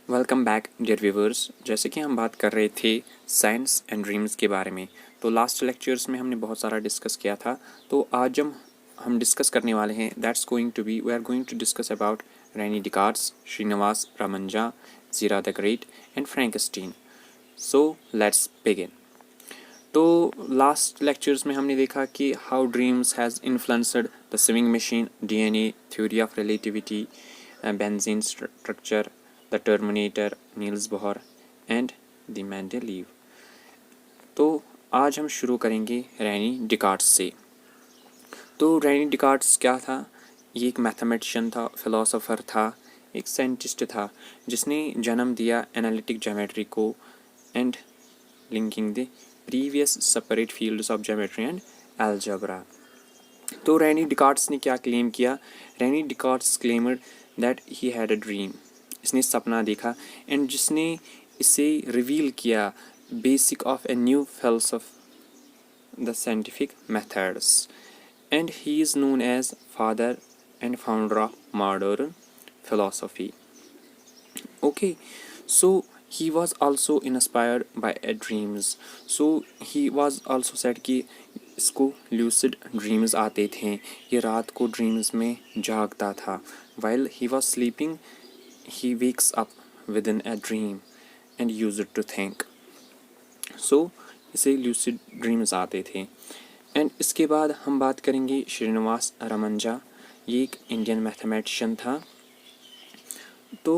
Welcome back dear viewers. जैसे कि हम बात कर रहे थे साइंस एंड ड्रीम्स के बारे में, तो लास्ट लेक्चर्स में हमने बहुत सारा डिस्कस किया था। तो आज हम डिस्कस करने वाले हैं we are going to discuss about Rene Descartes, Srinivasa Ramanujan, Zira the great and Frankenstein. So let's begin. तो लास्ट लेक्चर्स में हमने देखा कि how dreams has influenced the sewing machine, DNA, theory of relativity, benzene structure, the terminator, Niels Bohr and the Mendeleev. तो आज हम शुरू करेंगे रेनी डिकार्ड्स से। तो रेनी डिकार्ड्स क्या था? ये एक मैथमेटिशियन था, फिलोसोफर था, एक साइंटिस्ट था, जिसने जन्म दिया एनालिटिक ज्योमेट्री को and linking the previous separate fields of geometry and algebra. तो रेनी डिकार्ड्स ने क्या क्लेम किया? Rene Descartes claimed that he had a dream. इसने सपना देखा एंड जिसने इसे रिवील किया basic of a new philosophy the scientific methods, and he is known as father and founder of modern philosophy. Okay, so he was also inspired by a dreams. So he was also said कि इसको lucid dreams आते थे, ये रात को dreams में जागता था। While he was sleeping, he wakes up within a dream and use it to think. So इसे lucid dreams आते थे। एंड इसके बाद हम बात करेंगे श्रीनिवास रामानुजन। ये एक इंडियन मैथमेटिशियन था। तो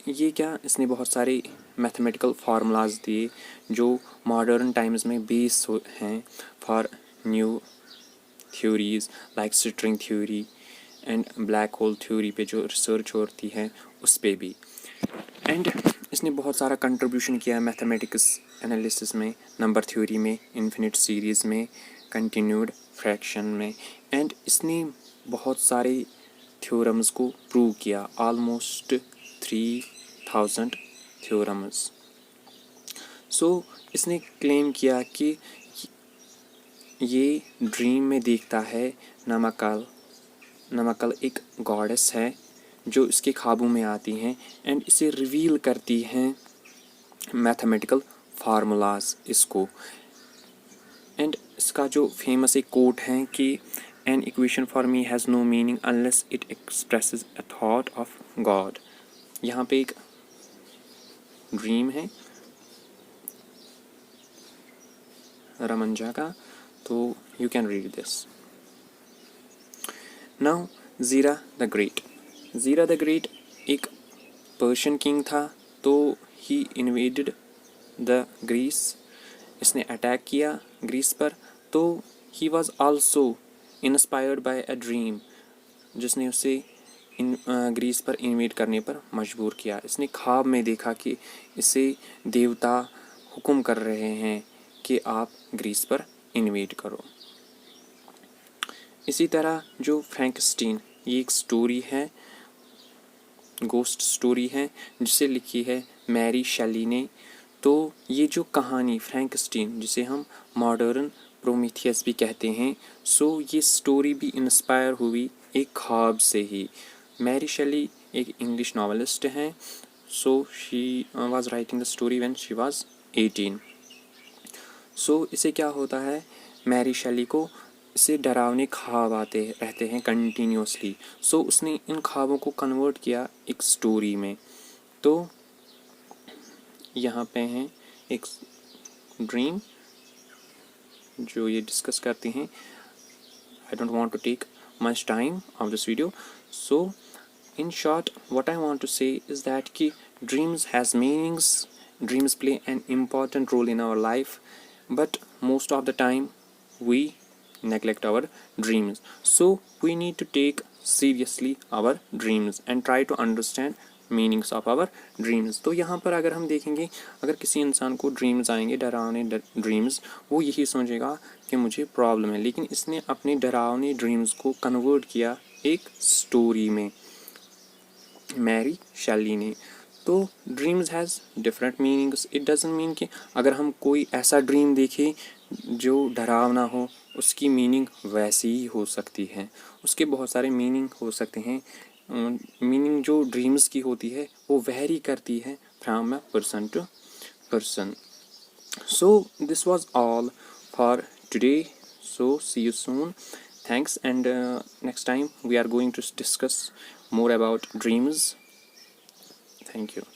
ये क्या, इसने बहुत सारे मैथमेटिकल फार्मूलाज दिए जो मॉडर्न टाइम्स में बेस हैं for new theories like string theory and black hole theory पे जो रिसर्च होती है उस पे भी। एंड इसने बहुत सारा कंट्रीब्यूशन किया मैथमेटिक्स एनालिसिस में, नंबर थ्योरी में, इन्फिनिट सीरीज़ में, कंटिन्यूड फ्रैक्शन में। एंड इसने बहुत सारे थ्योरम्स को प्रूव किया, ऑलमोस्ट 3000 थ्योरम्स। सो इसने क्लेम किया कि ये ड्रीम में देखता है नमकल एक गॉडेस है जो इसके ख्वाबों में आती हैं एंड इसे रिवील करती हैं मैथमेटिकल फार्मूलाज इसको। एंड इसका जो फेमस एक कोट है कि an equation for me has no meaning unless it expresses a thought of God. यहाँ पे एक ड्रीम है रामानुजन का, तो you can read this. Now ज़ीरा द ग्रेट। ज़ीरा द ग्रेट एक पर्शियन किंग था। तो ही इन्वेडेड द ग्रीस, इसने अटैक किया ग्रीस पर। तो he was also inspired by a dream जिसने उसे ग्रीस पर इन्वेड करने पर मजबूर किया। इसने ख्वाब में देखा कि इसे देवता हुक्म कर रहे हैं कि आप ग्रीस पर इन्वेड करो। इसी तरह जो फ्रैंकेनस्टीन, ये एक स्टोरी है, गोस्ट स्टोरी है जिसे लिखी है मैरी शेली ने। तो ये जो कहानी फ्रैंकेनस्टीन, जिसे हम मॉडर्न प्रोमीथियस भी कहते हैं, सो ये स्टोरी भी इंस्पायर हुई एक ख्वाब से ही। मैरी शेली एक इंग्लिश नॉवेलिस्ट हैं। So she was writing the story when she was 18। सो इसे क्या होता है, मैरी शेली को इसे डरावने ख्वाब आते रहते हैं कंटिन्यूसली। सो उसने इन ख्वाबों को कन्वर्ट किया एक स्टोरी में। तो यहाँ पे हैं एक ड्रीम जो ये डिस्कस करती हैं। I don't want to take much time of this video. So in short what I want to say is that कि dreams has meanings, dreams play an important role in our life, but most of the time we neglect our dreams. So we need to take seriously our dreams and try to understand meanings of our dreams. तो यहाँ पर अगर हम देखेंगे, अगर किसी इंसान को ड्रीम्स आएंगे, डरावने ड्रीम्स, वो यही सोचेगा कि मुझे प्रॉब्लम है, लेकिन इसने अपने डरावने ड्रीम्स को कन्वर्ट किया एक स्टोरी में, मैरी शेली ने. तो dreams has different meanings. It doesn't mean कि अगर हम कोई ऐसा ड्रीम देखें जो डरावना हो, उसकी मीनिंग वैसी ही हो सकती है. उसके बहुत सारे मीनिंग हो सकते हैं. मीनिंग जो ड्रीम्स की होती है वो वेरी करती है from a person to person. So this was all for today. So see you soon. Thanks, and next time we are going to discuss more about dreams. Thank you.